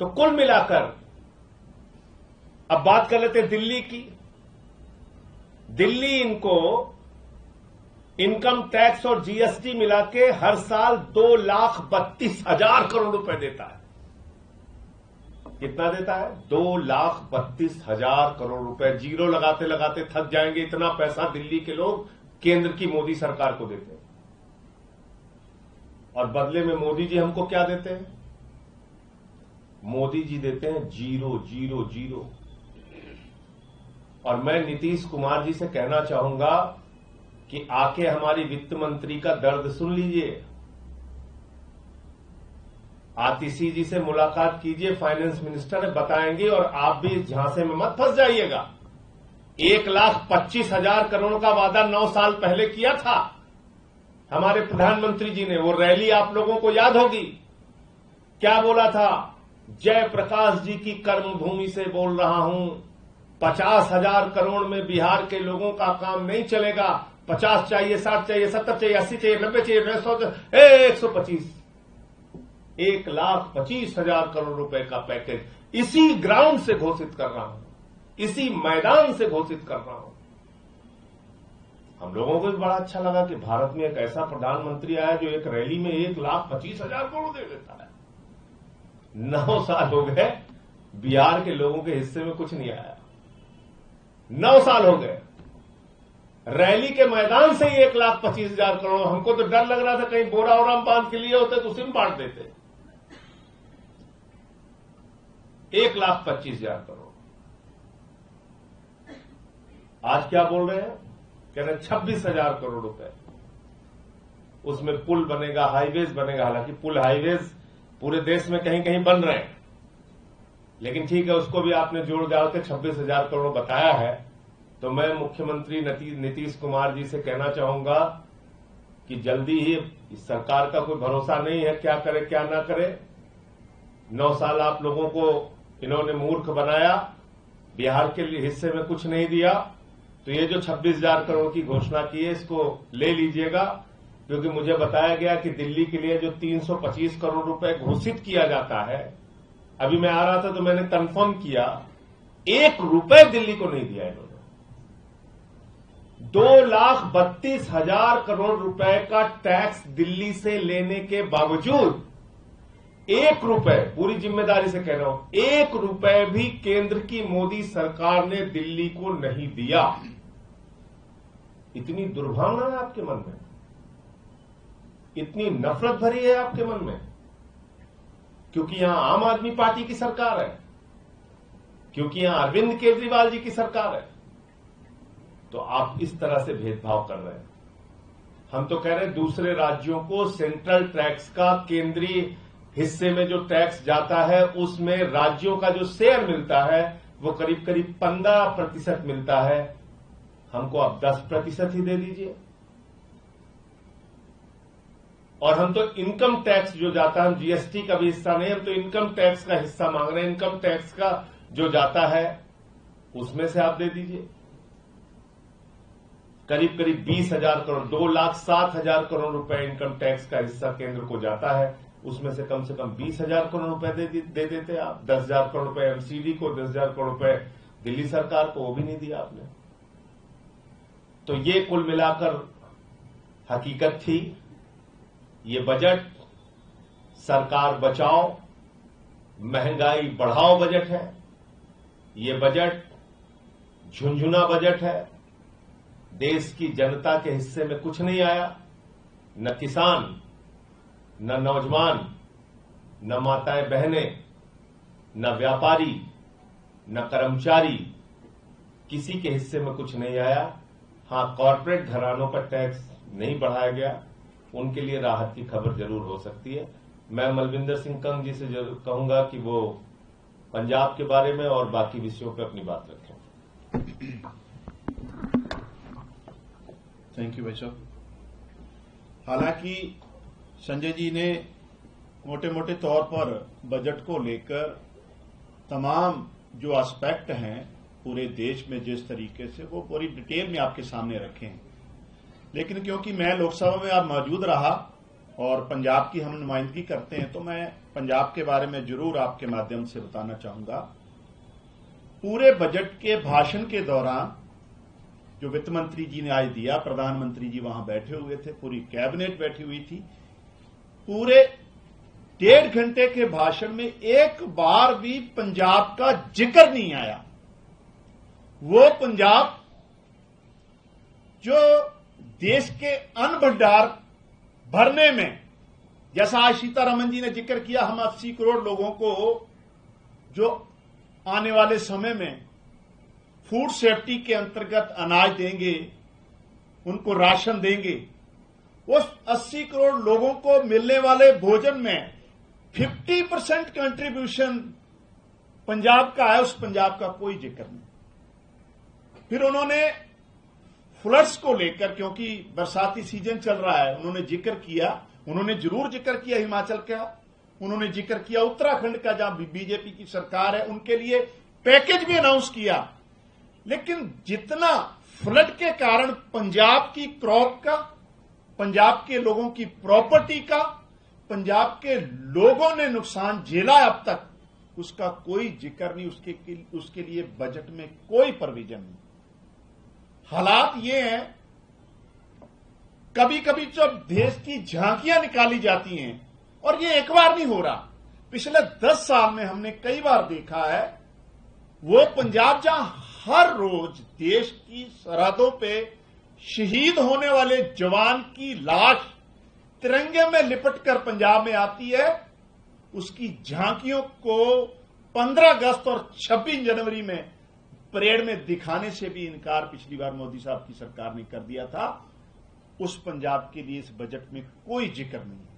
तो कुल मिलाकर अब बात कर लेते हैं दिल्ली की। दिल्ली इनको इनकम टैक्स और जीएसटी मिला के हर साल 2,32,000 करोड़ रुपए देता है। कितना देता है? 2,32,000 करोड़ रुपए। जीरो लगाते लगाते थक जाएंगे, इतना पैसा दिल्ली के लोग केंद्र की मोदी सरकार को देते हैं। और बदले में मोदी जी हमको क्या देते हैं? मोदी जी देते हैं जीरो जीरो जीरो। और मैं नीतीश कुमार जी से कहना चाहूंगा कि आके हमारी वित्त मंत्री का दर्द सुन लीजिए। आतिशी जी से मुलाकात कीजिए, फाइनेंस मिनिस्टर बताएंगे, और आप भी झांसे में मत फंस जाइएगा। 1,25,000 करोड़ का वादा 9 साल पहले किया था हमारे प्रधानमंत्री जी ने। वो रैली आप लोगों को याद होगी। क्या बोला था? जय प्रकाश जी की कर्मभूमि से बोल रहा हूं, 50,000 करोड़ में बिहार के लोगों का काम नहीं चलेगा। 50 चाहिए, 60 चाहिए, 70 चाहिए, 80 चाहिए, 90 चाहिए, 100, 125, 1,25,000 करोड़ रुपए का पैकेज इसी ग्राउंड से घोषित कर रहा हूं, इसी मैदान से घोषित कर रहा हूं। हम लोगों को भी बड़ा अच्छा लगा कि भारत में एक ऐसा प्रधानमंत्री आया जो एक रैली में 1,25,000 करोड़ दे देता है। 9 साल हो गए, बिहार के लोगों के हिस्से में कुछ नहीं आया। 9 साल हो गए, रैली के मैदान से ही 1,25,000 करोड़। हमको तो डर लग रहा था कहीं बोरा और बांध के लिए होते तो उसी में बांट देते। 1,25,000 करोड़। आज क्या बोल रहे हैं? कह रहे हैं 26,000 करोड़ रुपए। उसमें पुल बनेगा, हाईवेज बनेगा। हालांकि पुल हाईवेज पूरे देश में कहीं कहीं बन रहे हैं, लेकिन ठीक है, उसको भी आपने जोड़ डाल के 26,000 करोड़ बताया है। तो मैं मुख्यमंत्री नीतीश कुमार जी से कहना चाहूंगा कि जल्दी ही, इस सरकार का कोई भरोसा नहीं है, क्या करे क्या ना करे। 9 साल आप लोगों को इन्होंने मूर्ख बनाया, बिहार के हिस्से में कुछ नहीं दिया। तो ये जो 26,000 करोड़ की घोषणा की है, इसको ले लीजिएगा, क्योंकि मुझे बताया गया कि दिल्ली के लिए जो 325 करोड़ रुपए घोषित किया जाता है, अभी मैं आ रहा था तो मैंने कंफर्म किया, 1 रुपए दिल्ली को नहीं दिया इन्होंने। 2,32,000 करोड़ रुपए का टैक्स दिल्ली से लेने के बावजूद 1 रुपए, पूरी जिम्मेदारी से कह रहा हूं, 1 रुपए भी केंद्र की मोदी सरकार ने दिल्ली को नहीं दिया। इतनी दुर्भावना है आपके मन में, इतनी नफरत भरी है आपके मन में, क्योंकि यहां आम आदमी पार्टी की सरकार है, क्योंकि यहां अरविंद केजरीवाल जी की सरकार है, तो आप इस तरह से भेदभाव कर रहे हैं। हम तो कह रहे हैं दूसरे राज्यों को सेंट्रल टैक्स का, केंद्रीय हिस्से में जो टैक्स जाता है उसमें राज्यों का जो शेयर मिलता है वो करीब करीब 15% मिलता है। हमको आप 10% ही दे दीजिए। और हम तो इनकम टैक्स जो जाता है, हम जीएसटी का भी हिस्सा नहीं, हम तो इनकम टैक्स का हिस्सा मांग रहे हैं। इनकम टैक्स का जो जाता है उसमें से आप दे दीजिए। करीब करीब 20,000 करोड़, 2,07,000 करोड़ रुपए इनकम टैक्स का हिस्सा केंद्र को जाता है, उसमें से कम 20,000 करोड़ रुपए दे देते आप। 10,000 करोड़ रुपए एमसीडी को, 10,000 करोड़ रुपए दिल्ली सरकार को, वो भी नहीं दिया आपने। तो ये कुल मिलाकर हकीकत थी। ये बजट सरकार बचाओ महंगाई बढ़ाओ बजट है। ये बजट झुंझुना बजट है। देश की जनता के हिस्से में कुछ नहीं आया, न किसान, न नौजवान, न माताएं बहनें, न व्यापारी, न कर्मचारी, किसी के हिस्से में कुछ नहीं आया। हां, कॉर्पोरेट घरानों पर टैक्स नहीं बढ़ाया गया, उनके लिए राहत की खबर जरूर हो सकती है। मैं मलविंदर सिंह कंग जी से जरूर कहूंगा कि वो पंजाब के बारे में और बाकी विषयों पर अपनी बात रखें। थैंक यू भाई साहब। हालांकि संजय जी ने मोटे मोटे तौर पर बजट को लेकर तमाम जो एस्पेक्ट हैं पूरे देश में जिस तरीके से, वो पूरी डिटेल में आपके सामने रखे हैं। लेकिन क्योंकि मैं लोकसभा में अब मौजूद रहा और पंजाब की हम नुमाइंदगी करते हैं, तो मैं पंजाब के बारे में जरूर आपके माध्यम से बताना चाहूंगा। पूरे बजट के भाषण के दौरान जो वित्त मंत्री जी ने आज दिया, प्रधानमंत्री जी वहां बैठे हुए थे, पूरी कैबिनेट बैठी हुई थी, पूरे 1.5 घंटे के भाषण में एक बार भी पंजाब का जिक्र नहीं आया। वो पंजाब जो देश के अन्न भंडार भरने में, जैसा आज सीतारमन जी ने जिक्र किया, हम 80 करोड़ लोगों को जो आने वाले समय में फूड सेफ्टी के अंतर्गत अनाज देंगे, उनको राशन देंगे, उस 80 करोड़ लोगों को मिलने वाले भोजन में 50% कंट्रीब्यूशन पंजाब का है। उस पंजाब का कोई जिक्र नहीं। फिर उन्होंने फ्लड्स को लेकर, क्योंकि बरसाती सीजन चल रहा है, उन्होंने जिक्र किया, उन्होंने जरूर जिक्र किया हिमाचल का, उन्होंने जिक्र किया उत्तराखंड का, जहां बीजेपी की सरकार है, उनके लिए पैकेज भी अनाउंस किया। लेकिन जितना फ्लड के कारण पंजाब की क्रॉप का, पंजाब के लोगों की प्रॉपर्टी का, पंजाब के लोगों ने नुकसान झेला अब तक, उसका कोई जिक्र नहीं, उसके लिए बजट में कोई प्रोविजन नहीं। हालात ये हैं, कभी कभी जब देश की झांकियां निकाली जाती हैं, और ये एक बार नहीं हो रहा, पिछले 10 साल में हमने कई बार देखा है, वो पंजाब जहां हर रोज देश की सरहदों पे शहीद होने वाले जवान की लाश तिरंगे में लिपटकर पंजाब में आती है, उसकी झांकियों को 15 अगस्त और 26 जनवरी में परेड में दिखाने से भी इनकार पिछली बार मोदी साहब की सरकार ने कर दिया था। उस पंजाब के लिए इस बजट में कोई जिक्र नहीं है।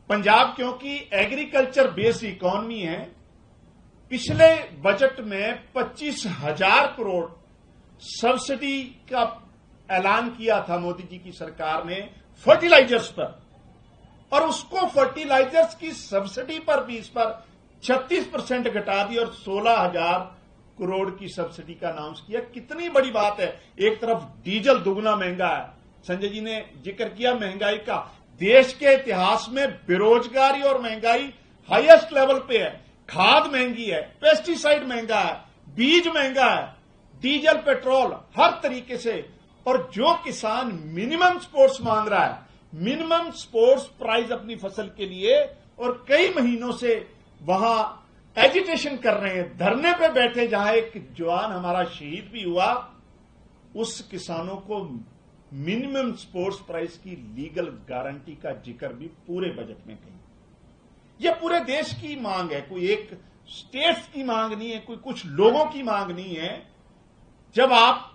पंजाब क्योंकि एग्रीकल्चर बेस्ड इकोनॉमी है, पिछले बजट में 25,000 करोड़ सब्सिडी का ऐलान किया था मोदी जी की सरकार ने फर्टिलाइजर्स पर, और उसको फर्टिलाइजर्स की सब्सिडी पर भी इस पर 36% घटा दी और 16,000 करोड़ की सब्सिडी का अनाउंस किया। कितनी बड़ी बात है। एक तरफ डीजल दुगना महंगा है, संजय जी ने जिक्र किया महंगाई का, देश के इतिहास में बेरोजगारी और महंगाई हाईएस्ट लेवल पे है, खाद महंगी है, पेस्टिसाइड महंगा है, बीज महंगा है, डीजल पेट्रोल हर तरीके से, और जो किसान मिनिमम सपोर्ट्स मांग रहा है, मिनिमम सपोर्ट्स प्राइस अपनी फसल के लिए, और कई महीनों से वहां एजिटेशन कर रहे हैं, धरने पे बैठे, जहां एक जवान हमारा शहीद भी हुआ, उस किसानों को मिनिमम सपोर्ट्स प्राइस की लीगल गारंटी का जिक्र भी पूरे बजट में कहीं। यह पूरे देश की मांग है, कोई एक स्टेट्स की मांग नहीं है, कोई कुछ लोगों की मांग नहीं है। जब आप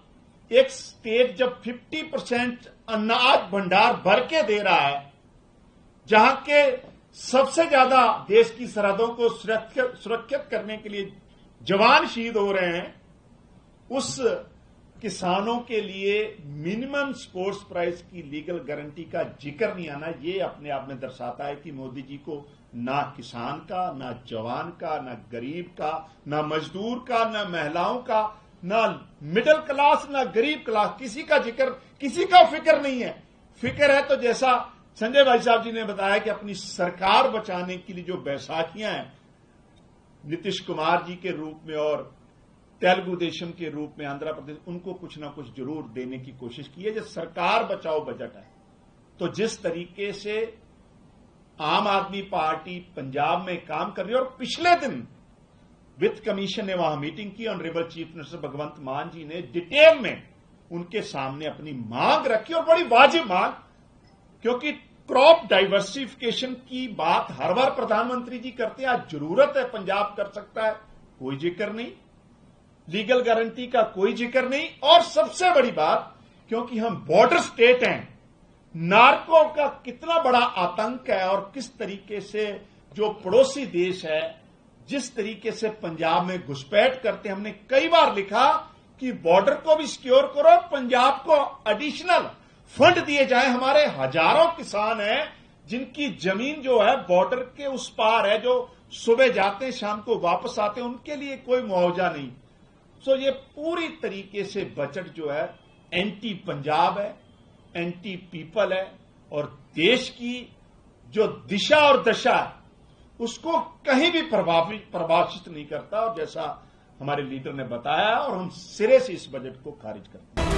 एक स्टेट जब 50% अनाज भंडार भर के दे रहा है, जहां के सबसे ज्यादा देश की सरहदों को सुरक्षित करने के लिए जवान शहीद हो रहे हैं, उस किसानों के लिए मिनिमम सपोर्ट्स प्राइस की लीगल गारंटी का जिक्र नहीं आना, ये अपने आप में दर्शाता है कि मोदी जी को ना किसान का, ना जवान का, ना गरीब का, ना मजदूर का, ना महिलाओं का, ना मिडिल क्लास, ना गरीब क्लास, किसी का जिक्र, किसी का फिक्र नहीं है। फिक्र है तो जैसा संजय भाई साहब जी ने बताया कि अपनी सरकार बचाने के लिए जो बैसाखियां हैं, नीतीश कुमार जी के रूप में और तेलुगु देशम के रूप में आंध्र प्रदेश, उनको कुछ ना कुछ जरूर देने की कोशिश की है। जो सरकार बचाओ बजट है, तो जिस तरीके से आम आदमी पार्टी पंजाब में काम कर रही है, और पिछले दिन वित्त कमीशन ने वहां मीटिंग की, ऑनरेबल चीफ मिनिस्टर भगवंत मान जी ने डिटेल में उनके सामने अपनी मांग रखी, और बड़ी वाजिब मांग, क्योंकि क्रॉप डाइवर्सिफिकेशन की बात हर बार प्रधानमंत्री जी करते हैं, आज जरूरत है, पंजाब कर सकता है, कोई जिक्र नहीं, लीगल गारंटी का कोई जिक्र नहीं, और सबसे बड़ी बात, क्योंकि हम बॉर्डर स्टेट हैं, नार्को का कितना बड़ा आतंक है, और किस तरीके से जो पड़ोसी देश है, जिस तरीके से पंजाब में घुसपैठ करते हैं, हमने कई बार लिखा कि बॉर्डर को भी सिक्योर करो, पंजाब को एडिशनल फंड दिए जाए। हमारे हजारों किसान हैं जिनकी जमीन जो है बॉर्डर के उस पार है, जो सुबह जाते हैं शाम को वापस आते हैं, उनके लिए कोई मुआवजा नहीं। सो ये पूरी तरीके से बजट जो है एंटी पंजाब है, एंटी पीपल है, और देश की जो दिशा और दशा है उसको कहीं भी प्रभावित नहीं करता, और जैसा हमारे लीडर ने बताया, और हम सिरे से इस बजट को खारिज करते हैं।